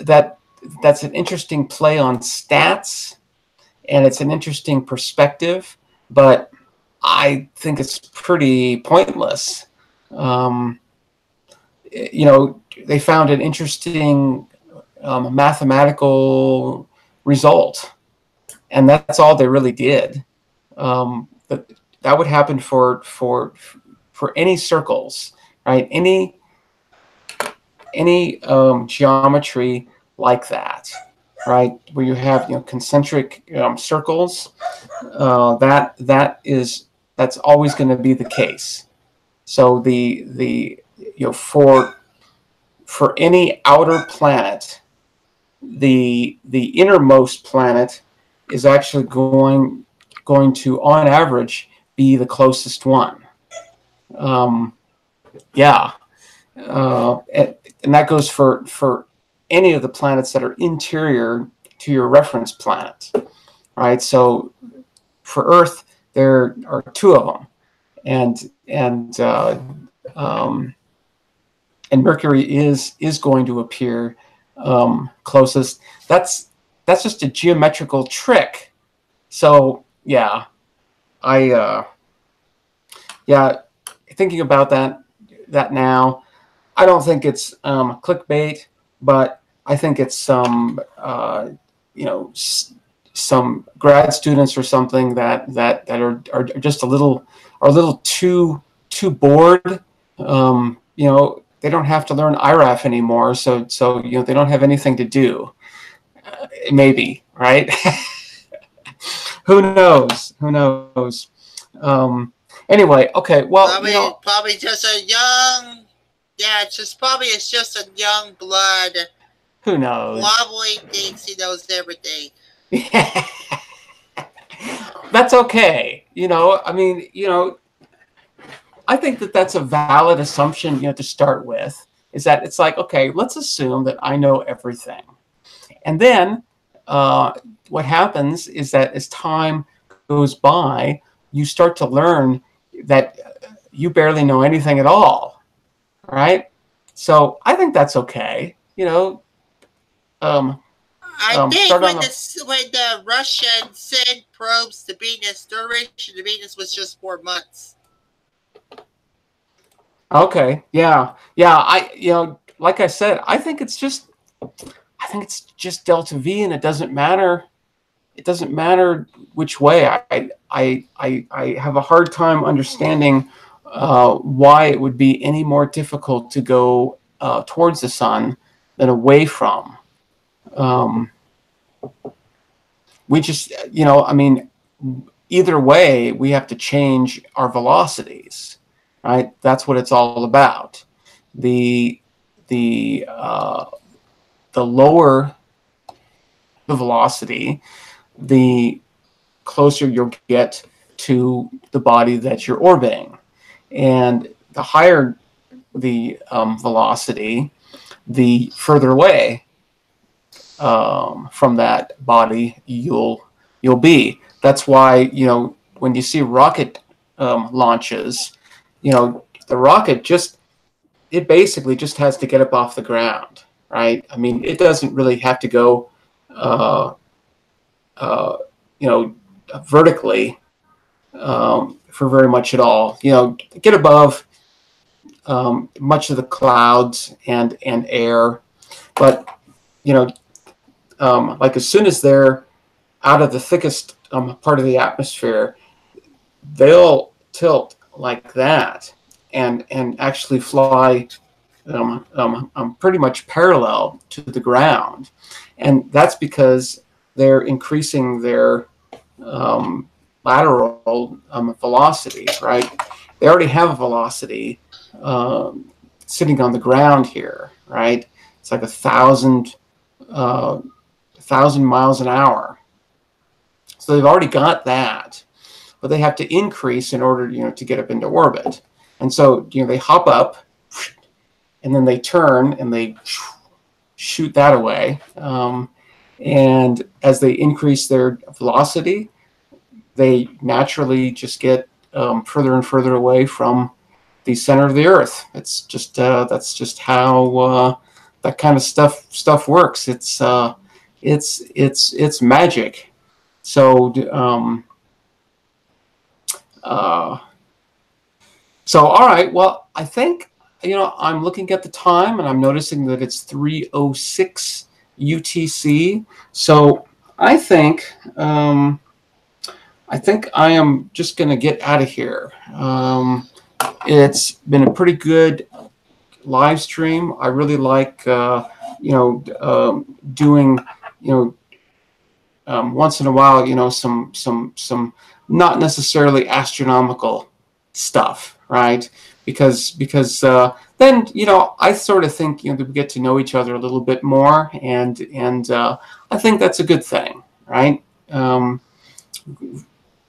an interesting play on stats, and it's an interesting perspective, but I think it's pretty pointless. They found an interesting mathematical result, and that's all they really did. But that would happen for any circles, right? Any geometry like that, right? Where you have concentric circles, that's always going to be the case. So for any outer planet, the innermost planet is actually going to, on average, be the closest one. And that goes for any of the planets that are interior to your reference planet, right? So for Earth, there are two of them, and Mercury is going to appear closest. That's just a geometrical trick. So yeah, thinking about that now, I don't think it's clickbait, but I think it's some grad students or something that are just a little too bored. They don't have to learn IRAF anymore, so they don't have anything to do. Maybe, right? Who knows? Anyway, okay. Well, probably just a young. Yeah, it's just a young blood. Who knows? Wobbly thinks he knows everything. That's okay. I think that's a valid assumption, to start with, is that it's like, okay, let's assume that I know everything. And then what happens is that as time goes by, you start to learn that you barely know anything at all, right? So I think that's okay. I think when the Russians sent probes to Venus, duration to Venus was just 4 months. Okay. Yeah. Like I said, I think it's just delta V, and it doesn't matter. It doesn't matter which way. I have a hard time understanding why it would be any more difficult to go towards the sun than away from. We just, either way, we have to change our velocities, right? That's what it's all about. The lower the velocity, the closer you'll get to the body that you're orbiting. And the higher the velocity, the further away from that body you'll be. That's why, when you see rocket launches, the rocket it basically just has to get up off the ground, right? I mean, it doesn't really have to go vertically for very much at all. Get above much of the clouds and air, but like as soon as they're out of the thickest part of the atmosphere, they'll tilt like that and actually fly pretty much parallel to the ground, and that's because they're increasing their lateral velocity, right? They already have a velocity sitting on the ground here, right? It's like 1,000 miles an hour. So they've already got that, but they have to increase in order, to get up into orbit. And so, they hop up, and then they turn and they shoot that away. And as they increase their velocity, they naturally just get further and further away from the center of the Earth. It's just that's just how that kind of stuff works. It's magic. So so all right. Well, I think I'm looking at the time and I'm noticing that it's 3:06 UTC. So I think I am just going to get out of here. It's been a pretty good live stream. I really like doing once in a while some not necessarily astronomical stuff, right? Because then I sort of think that we get to know each other a little bit more, and I think that's a good thing, right?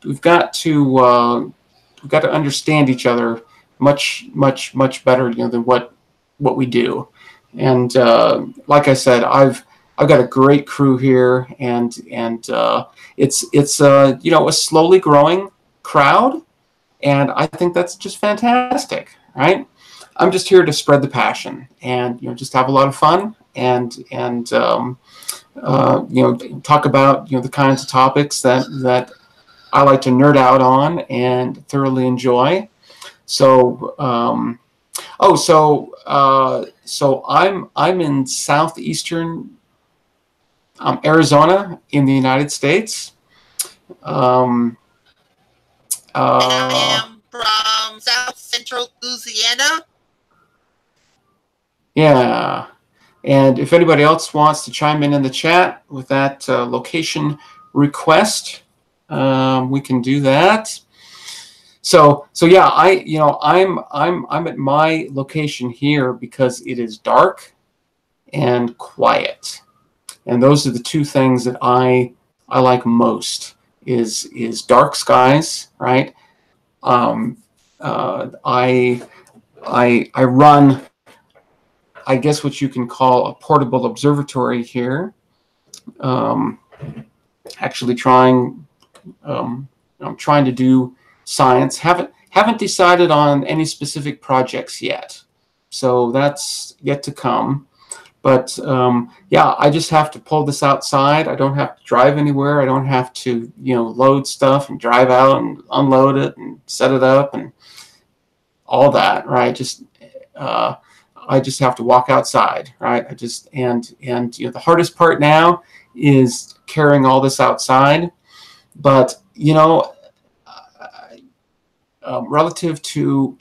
We've got to understand each other much better than what we do. And like I said, I've got a great crew here, and it's a slowly growing crowd, and I think that's just fantastic, right? I'm just here to spread the passion and just have a lot of fun and talk about the kinds of topics that I like to nerd out on and thoroughly enjoy. So so I'm in southeastern Arizona in the United States. And I am from South Central Louisiana. Yeah, and if anybody else wants to chime in the chat with that location request, we can do that. So yeah, I'm at my location here because it is dark and quiet, and those are the two things that I like most. Is dark skies, right? I run, I guess, what you can call a portable observatory here. Actually trying to do science. Haven't decided on any specific projects yet, so that's yet to come. But yeah, I just have to pull this outside. I don't have to drive anywhere. I don't have to load stuff and drive out and unload it and set it up and all that, right? I just have to walk outside, right? And the hardest part now is carrying all this outside, but relative to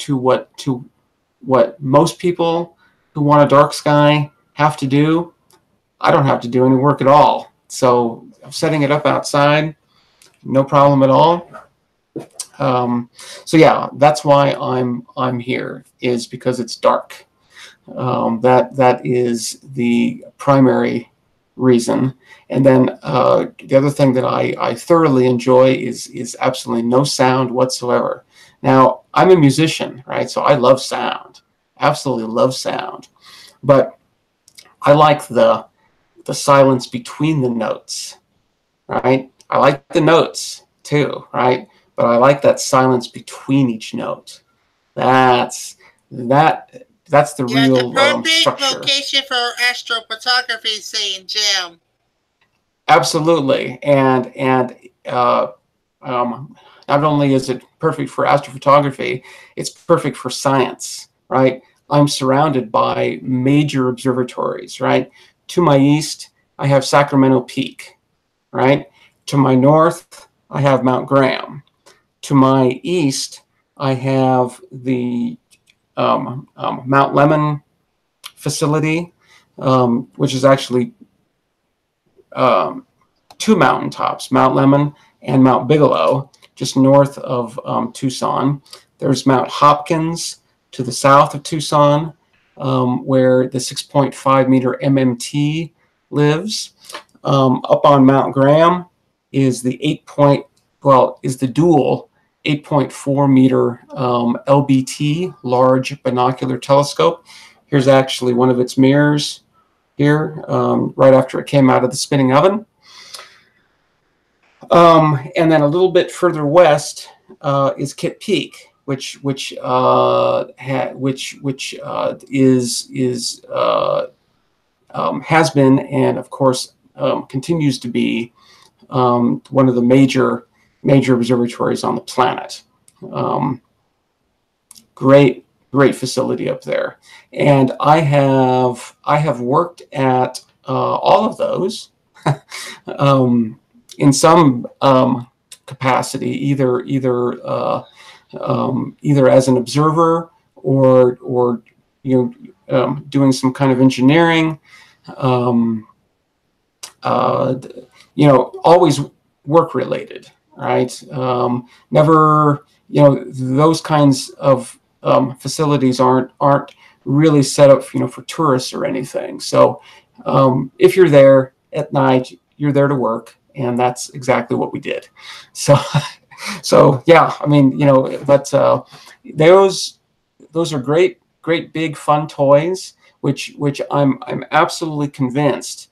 what most people who want a dark sky have to do, I don't have to do any work at all. So I'm setting it up outside, no problem at all. So yeah, that's why I'm here, is because it's dark. That is the primary reason. And then the other thing that I thoroughly enjoy is absolutely no sound whatsoever. Now, I'm a musician, right? So I love sound, absolutely love sound. But I like the silence between the notes, right? I like the notes too, right? But I like that silence between each note. That's the real perfect structure. location for astrophotography, saying Jim. Absolutely, and not only is it perfect for astrophotography, it's perfect for science, right? I'm surrounded by major observatories, right? To my east, I have Sacramento Peak, right? To my north, I have Mount Graham. To my east, I have the Mount Lemmon facility, which is actually two mountaintops, Mount Lemmon and Mount Bigelow, just north of Tucson. There's Mount Hopkins to the south of Tucson, where the 6.5 meter MMT lives. Up on Mount Graham is the dual 8.4 meter LBT, large binocular telescope. Here's actually one of its mirrors here, right after it came out of the spinning oven. And then a little bit further west is Kitt Peak, which has been, and of course continues to be, one of the major observatories on the planet. Great facility up there, and I have worked at all of those in some capacity, either as an observer or doing some kind of engineering. Always work related, right? Never, those kinds of facilities aren't really set up, for tourists or anything. So if you're there at night, you're there to work, and that's exactly what we did. So, yeah, I mean, but those are great big fun toys, which I'm absolutely convinced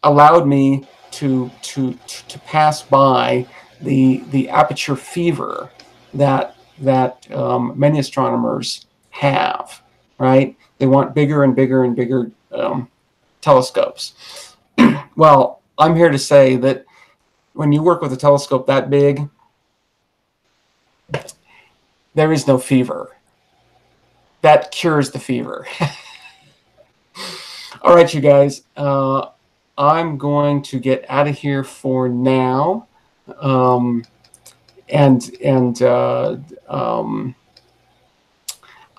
allowed me to pass by the aperture fever that many astronomers have, right? They want bigger and bigger and bigger telescopes. Well, I'm here to say that when you work with a telescope that big, there is no fever. That cures the fever. All right, you guys. I'm going to get out of here for now, I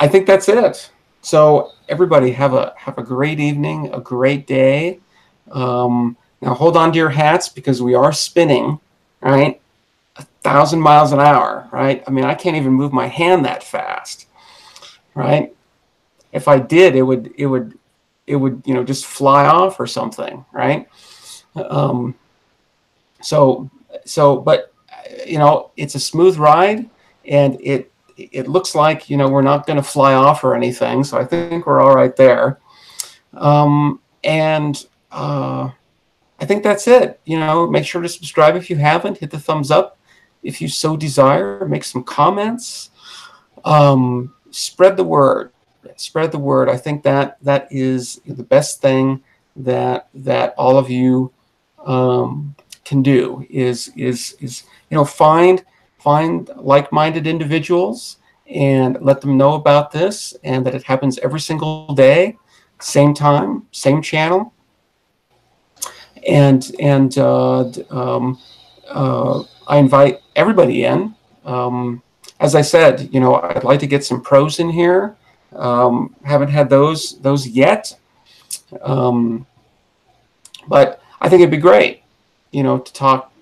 think that's it. So everybody have a great evening, a great day. Now hold on to your hats, because we are spinning, right? 1,000 miles an hour, right? I mean, I can't even move my hand that fast, right? If I did, it would just fly off or something, right? But it's a smooth ride, and it looks like, we're not going to fly off or anything. So I think we're all right there. I think that's it. Make sure to subscribe if you haven't. Hit the thumbs up if you so desire. Make some comments. Spread the word. Spread the word. I think that is the best thing that all of you can do is find like-minded individuals and let them know about this, and that it happens every single day, same time, same channel. And I invite everybody in. As I said, I'd like to get some pros in here. Haven't had those yet, but I think it'd be great, to talk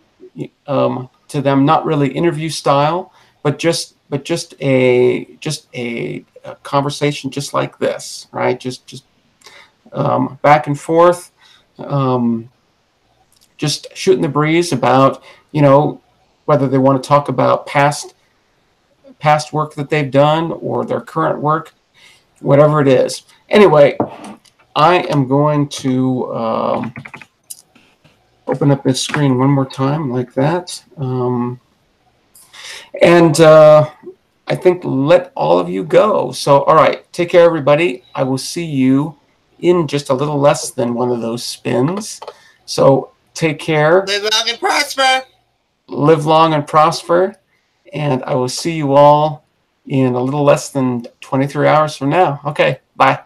to them, not really interview style, but just a conversation just like this, right? Just back and forth, just shooting the breeze about, whether they want to talk about past work that they've done or their current work, whatever it is. Anyway, I am going to open up this screen one more time like that. I think let all of you go. So, all right, take care, everybody. I will see you in just a little less than one of those spins. So take care. Live long and prosper. Live long and prosper. And I will see you all in a little less than 23 hours from now. Okay, bye.